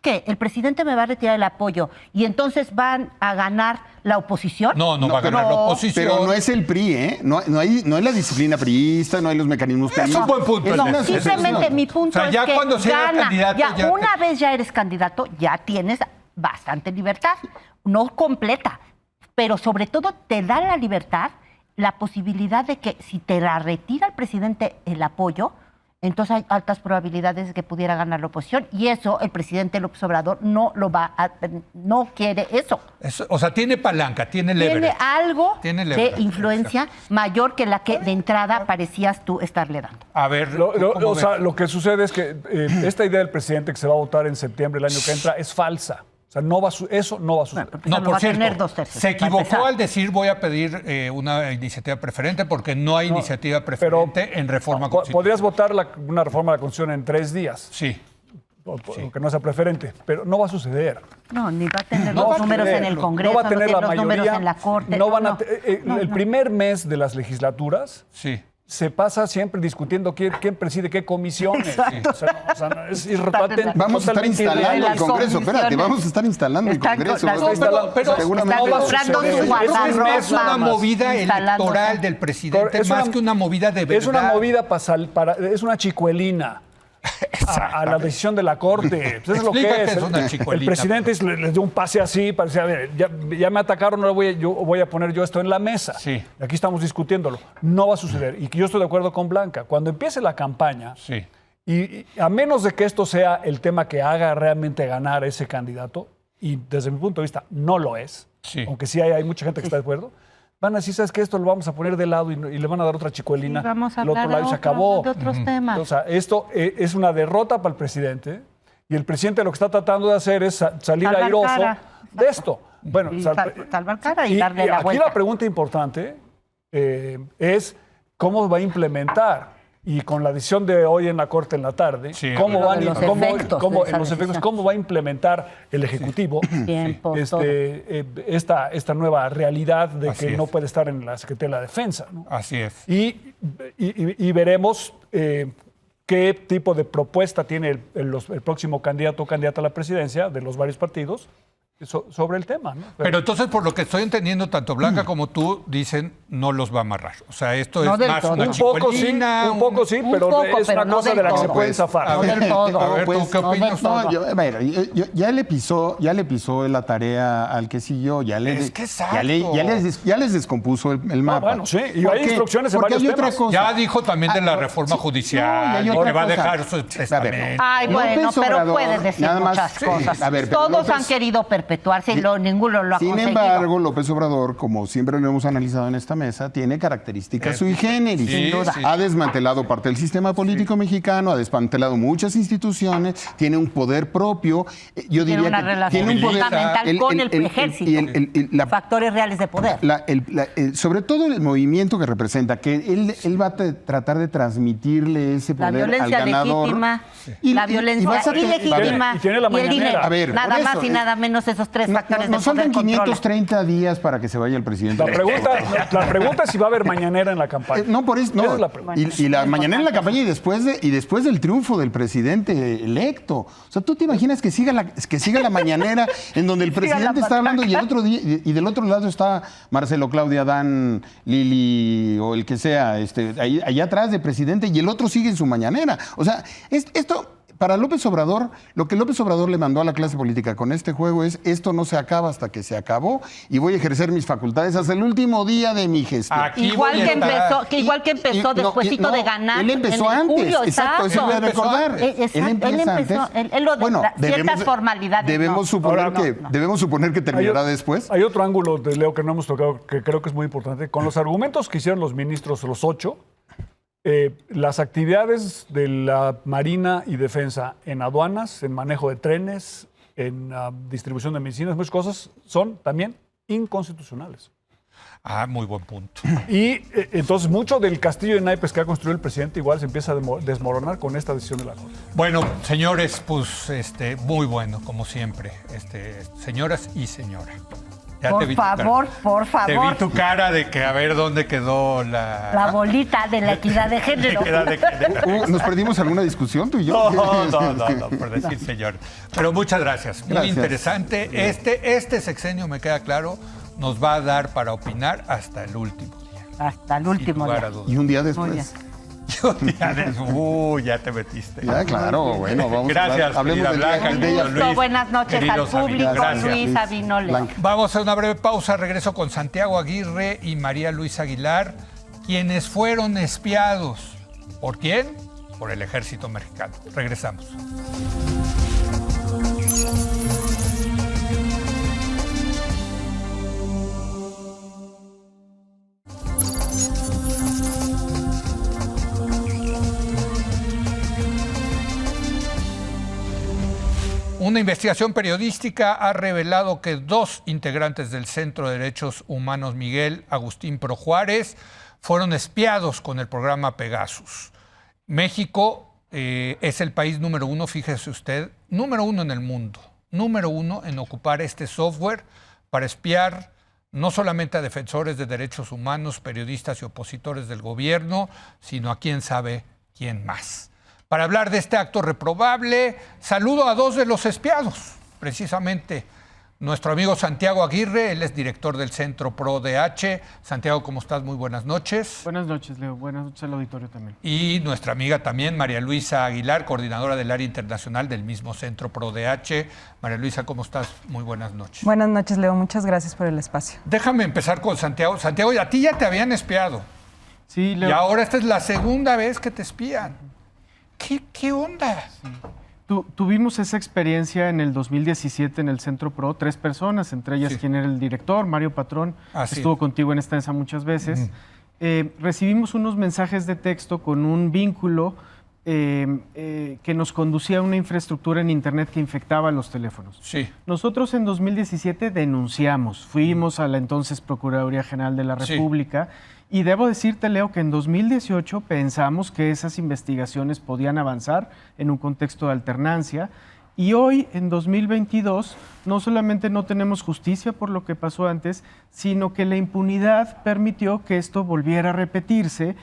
¿qué? ¿El presidente me va a retirar el apoyo y entonces van a ganar la oposición? No va a ganar la oposición. Pero no es el PRI, ¿eh? No hay la disciplina priista, no hay los mecanismos Es un buen punto. No, el de- simplemente mi punto O sea, ya es que cuando seas gana, candidato, ya ya una te- vez ya eres candidato, ya tienes bastante libertad, no completa, pero sobre todo te da la libertad, la posibilidad de que si te la retira el presidente el apoyo, entonces hay altas probabilidades de que pudiera ganar la oposición y eso el presidente López Obrador no lo va a, no quiere eso. O sea, tiene palanca, tiene leverage. Tiene algo Tiene de leverage, influencia mayor que la que de entrada parecías tú estarle dando. A ver, ¿cómo O sea, ves? lo que sucede es que esta idea del presidente que se va a votar en septiembre del año que entra es falsa. O sea, eso no va a suceder. Porque No, eso por va a cierto, tener 2 tercios. se para equivocó empezar. al decir voy a pedir una iniciativa preferente porque no hay iniciativa preferente en reforma constitucional. Podrías votar una reforma de la Constitución en 3 días, Sí. aunque no sea preferente, pero no va a suceder. No, ni va a tener No va los a números tener, en el no Congreso, va a tener tiene la los mayoría. números en la Corte. No van a no. el primer mes de las legislaturas Sí. se pasa siempre discutiendo quién preside qué comisiones. Exacto. O sea, es Vamos a estar totalmente instalando irreal. el las Congreso. Espérate, comisiones. vamos a estar instalando el Están Congreso. las- Vamos a estar- pero seguramente están no va a comprando suceder. su Yo creo que guardarropa. Es una movida Instalándose. electoral del presidente, Es una- más que una movida de verdad. Es una movida es una chicuelina a la decisión de la Corte. Pues es lo Explica que qué es. es una El chicuelina. presidente les dio un pase así, parecía, a ver, ya me atacaron, ahora voy a poner yo esto en la mesa. Sí. Y aquí estamos discutiéndolo. No va a suceder. Y yo estoy de acuerdo con Blanca. Cuando empiece la campaña, Sí. y a menos de que esto sea el tema que haga realmente ganar ese candidato, y desde mi punto de vista no lo es, Sí. aunque sí hay mucha gente que está de acuerdo, van a decir, ¿sabes qué? Esto lo vamos a poner de lado y le van a dar otra chicuelina. Y vamos a al otro hablar lado y se de acabó. otros temas. O sea, esto es una derrota para el presidente y el presidente lo que está tratando de hacer es salir Salvar airoso cara. de esto. Bueno, Y salvar cara y darle la aquí vuelta. la pregunta importante es cómo va a implementar. Y con la decisión de hoy en la Corte en la tarde, Sí, ¿cómo, lo van, de los cómo- efectos cómo- de esa los efectos, decisión. cómo va a implementar el Ejecutivo Tiempos, todo. esta nueva realidad de Así que es. no puede estar en la Secretaría de la Defensa, ¿no? Así es. Y veremos qué tipo de propuesta tiene el próximo candidato o candidata a la presidencia de los varios partidos sobre el tema, ¿no? Pero entonces, por lo que estoy entendiendo, tanto Blanca como tú dicen no los va a amarrar. O sea, esto No es del más todo. una Un poco sí, chicuelina, un poco sí, un pero poco, es pero una no cosa del de la que todo. se pueden zafar. A ver, del todo. a ver, Pues, ¿tú qué no del opinas? todo. Ya le pisó la tarea al que siguió, ya le, Es que exacto. ya les descompuso el mapa. bueno, sí, y ¿Por hay qué? instrucciones en Porque varios hay otra temas. cosa. Ya dijo también de la reforma sí, judicial, no, y hay y otra que va a cosa. dejar su A ver, testamento. Ay, bueno, López pero Obrador, puedes decir nada más- muchas sí, cosas. a ver, pero Todos López- han querido perpetuarse y ninguno lo ha Sin conseguido. embargo, López Obrador, como siempre lo hemos analizado en esta mesa, tiene características sui generis. Sin duda. Ha desmantelado parte del sistema político mexicano, ha desmantelado muchas instituciones, tiene un poder propio. Yo Tiene diría una que relación tiene un poder fundamental con el ejército. Factores Factores reales de poder. sobre todo el movimiento que representa, que él va a tratar de transmitirle ese La poder al violencia ganador. legítima, Y- la y violencia vas a tener- ilegítima y tiene la el mañanera. dinero. A ver, Nada por más eso, y nada menos esos tres factores Nos de poder faltan controlan. 530 días para que se vaya el presidente. La pregunta es si va a haber mañanera en la campaña. No, por eso, Esa no. es la pregunta. Y la mañanera en la campaña y después del triunfo del presidente electo. O sea, ¿tú te imaginas que siga la mañanera en donde el presidente está hablando y el otro día, y del otro lado está Marcelo, Claudia, Dan, Lili o el que sea, allá atrás de presidente y el otro sigue en su mañanera? O sea, esto para López Obrador, lo que López Obrador le mandó a la clase política con este juego es: esto no se acaba hasta que se acabó y voy a ejercer mis facultades hasta el último día de mi gestión. Aquí Igual voy a que, estar. igual que empezó despuésito de ganar. Él empezó en antes. julio, Exacto, eso voy a recordar. Exacto, él empieza empezó, antes. él lo de ciertas formalidades. Debemos suponer que terminará después. Hay otro ángulo de Leo que no hemos tocado que creo que es muy importante. Con los argumentos que hicieron los ministros, los 8, las actividades de la Marina y Defensa en aduanas, en manejo de trenes, en distribución de medicinas, muchas cosas son también inconstitucionales. Ah, muy buen punto. Y entonces mucho del castillo de naipes que ha construido el presidente igual se empieza a desmoronar con esta decisión de la Corte. Bueno, señores, pues muy bueno, como siempre. Señoras y señora. Ya Por favor. Te vi tu cara de que a ver dónde quedó La bolita de la equidad de género. ¿Nos perdimos alguna discusión tú y yo? No, por decir señor. Pero muchas gracias. Muy Gracias. interesante. Este sexenio, me queda claro, nos va a dar para opinar hasta el último día. Hasta el último Sin lugar a día. dudas. Y un día Muy después. Ya te metiste. Ya, claro, bueno, vamos Gracias, a hablemos querida del Blanca, día. querido Gusto, Luis, buenas noches al querido Sabino. público. Gracias. Luis Sabino León. Blanca. Vamos a hacer una breve pausa. Regreso con Santiago Aguirre y María Luisa Aguilar, quienes fueron espiados. ¿Por quién? Por el ejército mexicano. Regresamos. Una investigación periodística ha revelado que 2 integrantes del Centro de Derechos Humanos Miguel Agustín Pro Juárez fueron espiados con el programa Pegasus. México es el país número 1, fíjese usted, número 1 en el mundo, número 1 en ocupar este software para espiar no solamente a defensores de derechos humanos, periodistas y opositores del gobierno, sino a quién sabe quién más. Para hablar de este acto reprobable, saludo a 2 de los espiados, precisamente nuestro amigo Santiago Aguirre, él es director del Centro Pro DH. Santiago, ¿cómo estás? Muy buenas noches. Buenas noches, Leo. Buenas noches al auditorio también. Y nuestra amiga también, María Luisa Aguilar, coordinadora del área internacional del mismo Centro Pro DH. María Luisa, ¿cómo estás? Muy buenas noches. Buenas noches, Leo. Muchas gracias por el espacio. Déjame empezar con Santiago. Santiago, a ti ya te habían espiado. Sí, Leo. Y ahora esta es la segunda vez que te espían. ¿Qué onda? Tuvimos esa experiencia en el 2017 en el Centro Pro, 3 personas, entre ellas quien era el director, Mario Patrón, que estuvo contigo en esta mesa muchas veces. Recibimos unos mensajes de texto con un vínculo que nos conducía a una infraestructura en Internet que infectaba los teléfonos. Sí. Nosotros en 2017 denunciamos, fuimos a la entonces Procuraduría General de la República. Y debo decirte, Leo, que en 2018 pensamos que esas investigaciones podían avanzar en un contexto de alternancia. Y hoy, en 2022, no solamente no tenemos justicia por lo que pasó antes, sino que la impunidad permitió que esto volviera a repetirse.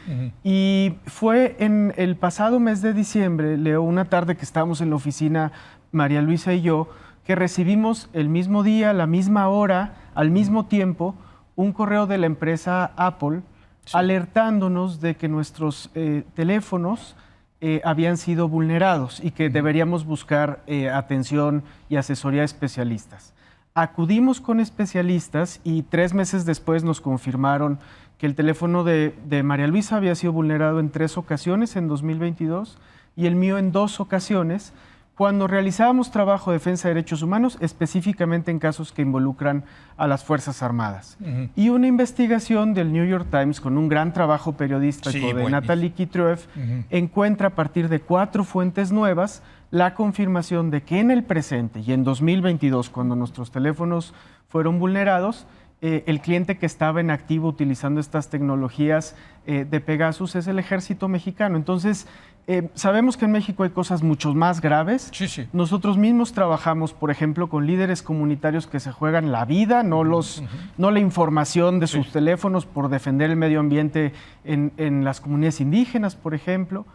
Y fue en el pasado mes de diciembre, Leo, una tarde que estábamos en la oficina, María Luisa y yo, que recibimos el mismo día, la misma hora, al mismo tiempo, un correo de la empresa Apple alertándonos de que nuestros teléfonos habían sido vulnerados y que deberíamos buscar atención y asesoría de especialistas. Acudimos con especialistas y 3 meses después nos confirmaron que el teléfono de María Luisa había sido vulnerado en 3 ocasiones en 2022 y el mío en 2 ocasiones, cuando realizábamos trabajo de defensa de derechos humanos, específicamente en casos que involucran a las Fuerzas Armadas. Y una investigación del New York Times con un gran trabajo periodístico de Natalie Kitreev encuentra a partir de 4 fuentes nuevas la confirmación de que en el presente y en 2022, cuando nuestros teléfonos fueron vulnerados, el cliente que estaba en activo utilizando estas tecnologías de Pegasus es el Ejército Mexicano. Entonces, sabemos que en México hay cosas mucho más graves. Nosotros mismos trabajamos, por ejemplo, con líderes comunitarios que se juegan la vida, no la información de sus teléfonos por defender el medio ambiente en las comunidades indígenas, por ejemplo.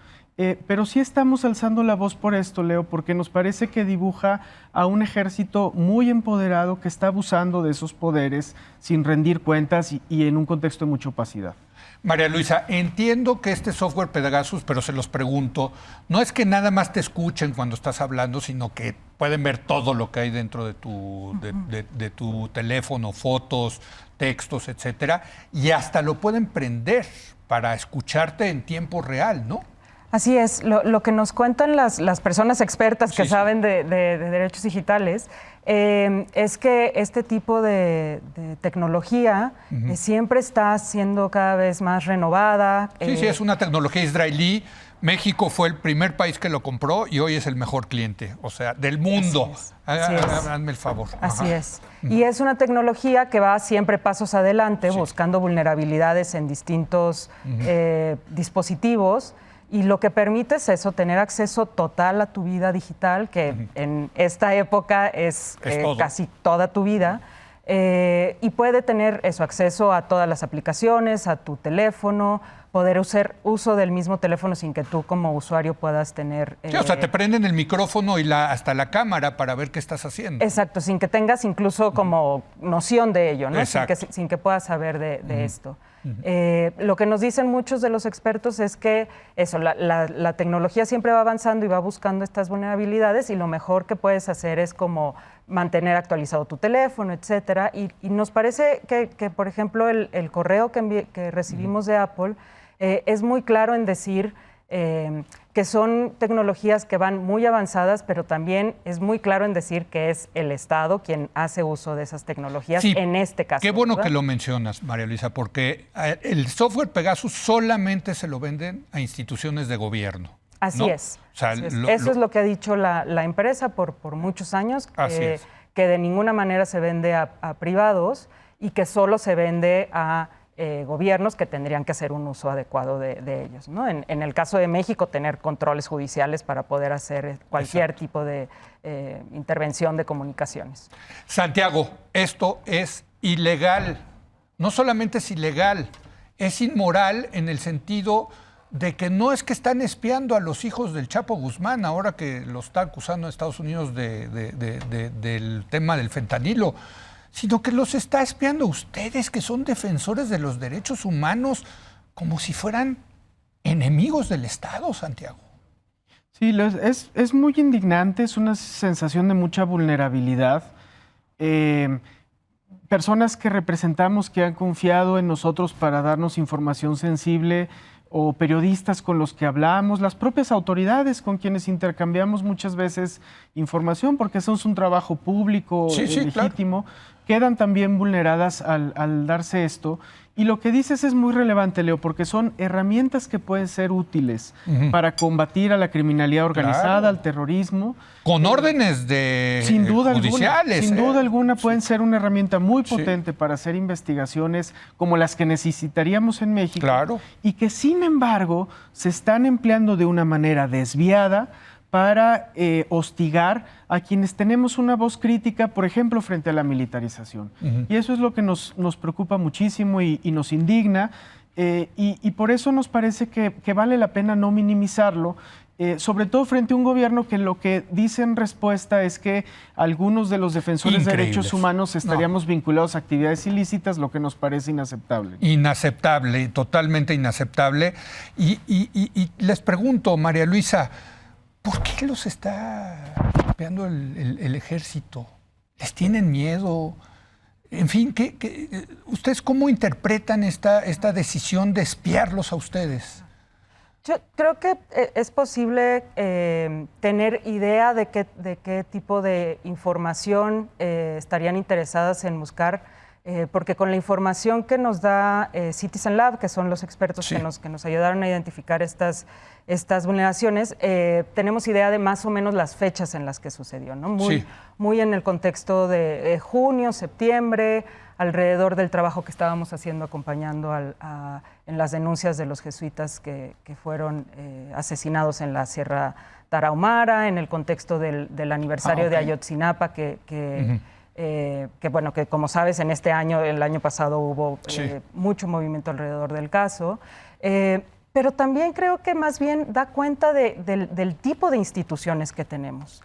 Pero sí estamos alzando la voz por esto, Leo, porque nos parece que dibuja a un ejército muy empoderado que está abusando de esos poderes sin rendir cuentas y en un contexto de mucha opacidad. María Luisa, entiendo que este software Pegasus, pero se los pregunto, no es que nada más te escuchen cuando estás hablando, sino que pueden ver todo lo que hay dentro de tu teléfono, fotos, textos, etcétera, y hasta lo pueden prender para escucharte en tiempo real, ¿no? Así es, lo que nos cuentan las personas expertas que saben de derechos digitales es que este tipo de tecnología siempre está siendo cada vez más renovada. Sí, es una tecnología israelí. México fue el primer país que lo compró y hoy es el mejor cliente, o sea, del mundo. Háganme el favor. Así es. Y es una tecnología que va siempre pasos adelante, buscando vulnerabilidades en distintos dispositivos. Y lo que permite es eso, tener acceso total a tu vida digital, que en esta época es casi toda tu vida. Y puede tener eso, acceso a todas las aplicaciones, a tu teléfono, poder hacer uso del mismo teléfono sin que tú como usuario puedas tener... Sí, o sea, te prenden el micrófono y hasta la cámara para ver qué estás haciendo. Exacto, sin que tengas incluso como noción de ello, ¿no? Sin que puedas saber de esto. Lo que nos dicen muchos de los expertos es que eso, la tecnología siempre va avanzando y va buscando estas vulnerabilidades y lo mejor que puedes hacer es como mantener actualizado tu teléfono, etcétera. Y nos parece que, por ejemplo, el correo que recibimos de Apple es muy claro en decir que son tecnologías que van muy avanzadas, pero también es muy claro en decir que es el Estado quien hace uso de esas tecnologías en este caso. Qué bueno que lo mencionas, María Luisa, porque el software Pegasus solamente se lo venden a instituciones de gobierno. Así es. O sea, eso es lo que ha dicho la empresa por muchos años, que de ninguna manera se vende a privados y que solo se vende a gobiernos que tendrían que hacer un uso adecuado de ellos, ¿no? En el caso de México, tener controles judiciales para poder hacer cualquier tipo de intervención de comunicaciones. Santiago, esto es ilegal. No solamente es ilegal, es inmoral en el sentido de que no es que están espiando a los hijos del Chapo Guzmán, ahora que lo está acusando Estados Unidos del tema del fentanilo, sino que los está espiando a ustedes, que son defensores de los derechos humanos, como si fueran enemigos del Estado, Santiago. Sí, es muy indignante, es una sensación de mucha vulnerabilidad. Personas que representamos, que han confiado en nosotros para darnos información sensible, o periodistas con los que hablamos, las propias autoridades con quienes intercambiamos muchas veces información, porque eso es un trabajo público, legítimo, quedan también vulneradas al darse esto. Y lo que dices es muy relevante, Leo, porque son herramientas que pueden ser útiles para combatir a la criminalidad organizada, al terrorismo. Con órdenes judiciales. Sin duda alguna pueden ser una herramienta muy potente para hacer investigaciones como las que necesitaríamos en México. Y que, sin embargo, se están empleando de una manera desviada para hostigar a quienes tenemos una voz crítica, por ejemplo, frente a la militarización. Y eso es lo que nos preocupa muchísimo y nos indigna, y por eso nos parece que vale la pena no minimizarlo. sobre todo frente a un gobierno que lo que dice en respuesta es que algunos de los defensores de derechos humanos estaríamos vinculados a actividades ilícitas, lo que nos parece inaceptable. Inaceptable, totalmente inaceptable. Y les pregunto, María Luisa, ¿por qué los está golpeando el ejército? ¿Les tienen miedo? En fin, ¿ustedes cómo interpretan esta decisión de espiarlos a ustedes? Yo creo que es posible tener idea de qué tipo de información estarían interesadas en buscar, porque con la información que nos da Citizen Lab, que son los expertos que nos ayudaron a identificar estas vulneraciones, tenemos idea de más o menos las fechas en las que sucedió, ¿no? Muy en el contexto de junio, septiembre, alrededor del trabajo que estábamos haciendo acompañando en las denuncias de los jesuitas que fueron asesinados en la Sierra Tarahumara, en el contexto del aniversario de Ayotzinapa, que como sabes, en este año, el año pasado hubo mucho movimiento alrededor del caso. Pero también creo que más bien da cuenta del tipo de instituciones que tenemos.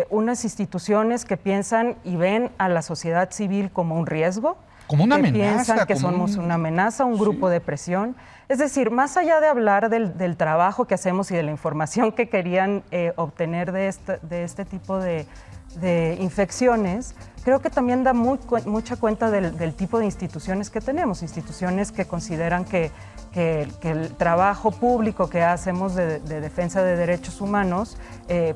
Unas instituciones que piensan y ven a la sociedad civil como un riesgo, como una amenaza, piensan que somos una amenaza, un grupo de presión. Es decir, más allá de hablar del trabajo que hacemos y de la información que querían obtener de este tipo de infecciones, creo que también da mucha cuenta del tipo de instituciones que tenemos, instituciones que consideran que el trabajo público que hacemos de defensa de derechos humanos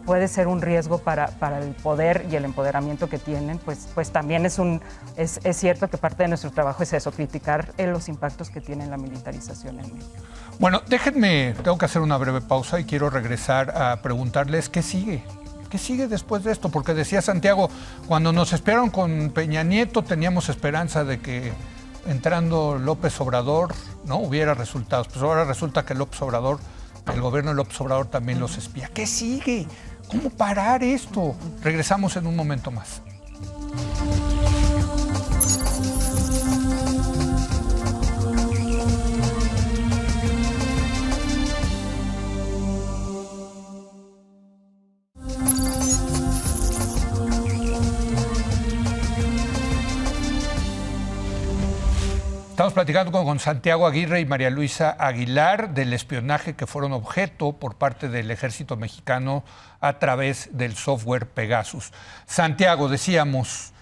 puede ser un riesgo para el poder y el empoderamiento que tienen, pues también es cierto que parte de nuestro trabajo es eso, criticar los impactos que tiene la militarización en México. Bueno, tengo que hacer una breve pausa y quiero regresar a preguntarles qué sigue. ¿Qué sigue después de esto? Porque decía Santiago, cuando nos espiaron con Peña Nieto teníamos esperanza de que entrando López Obrador no hubiera resultados. Pues ahora resulta que López Obrador, el gobierno de López Obrador también los espía. ¿Qué sigue? ¿Cómo parar esto? Regresamos en un momento más. Estamos platicando con Santiago Aguirre y María Luisa Aguilar del espionaje que fueron objeto por parte del ejército mexicano a través del software Pegasus. Santiago, decíamos,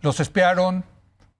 los espiaron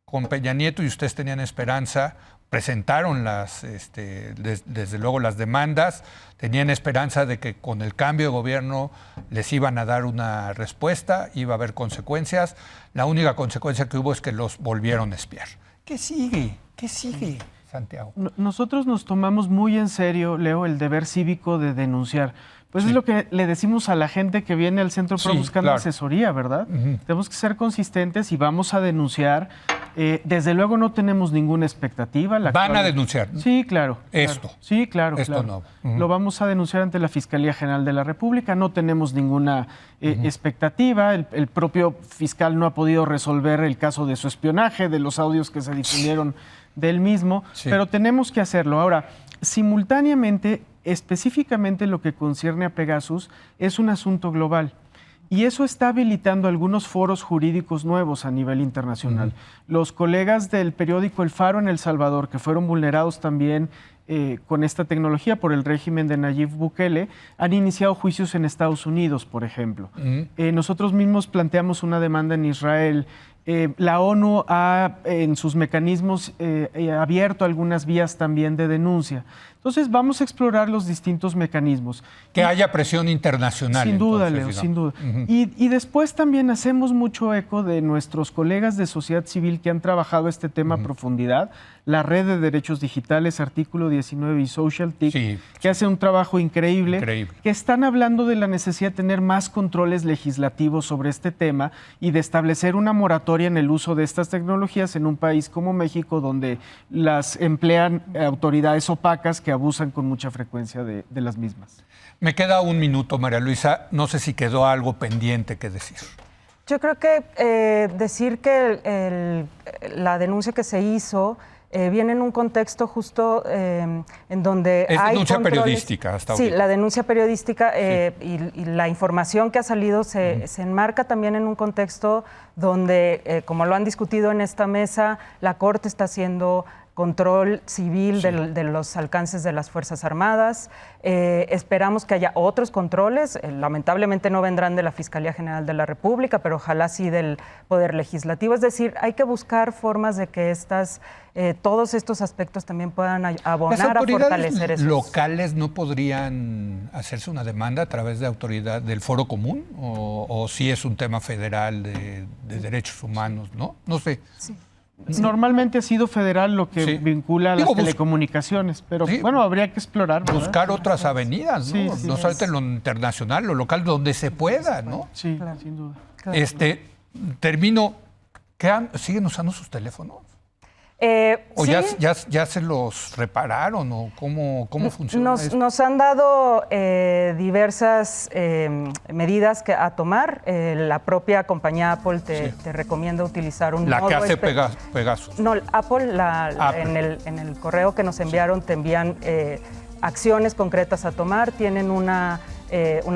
con Peña Nieto y ustedes tenían esperanza, presentaron desde luego las demandas, tenían esperanza de que con el cambio de gobierno les iban a dar una respuesta, iba a haber consecuencias. La única consecuencia que hubo es que los volvieron a espiar. ¿Qué sigue? ¿Qué sigue, Santiago? Nosotros nos tomamos muy en serio, Leo, el deber cívico de denunciar. Pues es lo que le decimos a la gente que viene al Centro PRO buscando asesoría, ¿verdad? Tenemos que ser consistentes y vamos a denunciar. Desde luego no tenemos ninguna expectativa. ¿Van a denunciar? Sí, claro. ¿Esto? Sí, claro. Esto claro. no. Lo vamos a denunciar ante la Fiscalía General de la República. No tenemos ninguna expectativa. El propio fiscal no ha podido resolver el caso de su espionaje, de los audios que se difundieron del mismo, pero tenemos que hacerlo. Ahora, simultáneamente, específicamente lo que concierne a Pegasus es un asunto global. Y eso está habilitando algunos foros jurídicos nuevos a nivel internacional. Los colegas del periódico El Faro en El Salvador, que fueron vulnerados también con esta tecnología por el régimen de Nayib Bukele, han iniciado juicios en Estados Unidos, por ejemplo. Nosotros mismos planteamos una demanda en Israel. La ONU ha, en sus mecanismos, abierto algunas vías también de denuncia. Entonces, vamos a explorar los distintos mecanismos. Que haya presión internacional. Sin duda, entonces, Leo, digamos. sin duda. Y después también hacemos mucho eco de nuestros colegas de sociedad civil que han trabajado este tema a profundidad. La Red de Derechos Digitales, Artículo 19 y Social TIC, que hace un trabajo increíble, que están hablando de la necesidad de tener más controles legislativos sobre este tema y de establecer una moratoria en el uso de estas tecnologías en un país como México, donde las emplean autoridades opacas que abusan con mucha frecuencia de las mismas. Me queda un minuto, María Luisa. No sé si quedó algo pendiente que decir. Yo creo que decir que la denuncia que se hizo viene en un contexto justo en donde es hay denuncia controles. Periodística hasta Sí, ahorita. la denuncia periodística y la información que ha salido se enmarca también en un contexto donde, como lo han discutido en esta mesa, la Corte está haciendo control civil de los alcances de las Fuerzas Armadas. Esperamos que haya otros controles. Lamentablemente no vendrán de la Fiscalía General de la República, pero ojalá sí del Poder Legislativo. Es decir, hay que buscar formas de que todos estos aspectos también puedan abonar a fortalecer eso. ¿Las autoridades locales no podrían hacerse una demanda a través de autoridad del Foro Común? ¿O sí es un tema federal de derechos humanos? No sé. Sí. Normalmente ha sido federal lo que vincula a las telecomunicaciones, pero bueno, habría que explorar, ¿verdad? Buscar otras avenidas, ¿no? Sí, No solamente en lo internacional, lo local, donde se pueda, ¿no? Sí, claro, sin duda. Claro. Termino. ¿Siguen usando sus teléfonos? ¿O sí. ya se los repararon? ¿O cómo funciona esto? Nos han dado diversas medidas a tomar. La propia compañía Apple te recomienda utilizar un La modo que hace Pegasus. No, Apple, en el correo que nos enviaron te envían acciones concretas a tomar. Tienen una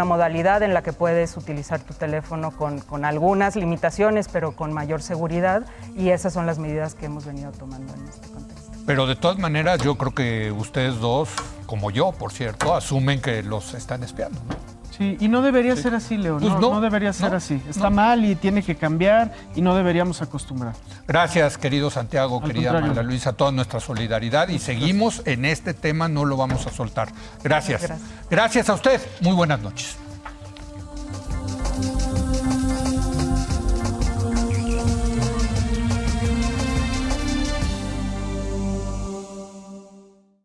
modalidad en la que puedes utilizar tu teléfono con algunas limitaciones, pero con mayor seguridad, y esas son las medidas que hemos venido tomando en este contexto. Pero de todas maneras, yo creo que ustedes dos, como yo, por cierto, asumen que los están espiando, ¿no? Sí, y no debería ser así, Leo. Pues no debería ser así. Está mal y tiene que cambiar y no deberíamos acostumbrar. Gracias, querido Santiago, Al querida contrario. María Luisa, toda nuestra solidaridad, y seguimos en este tema, no lo vamos a soltar. Gracias. Gracias. Gracias a usted. Muy buenas noches.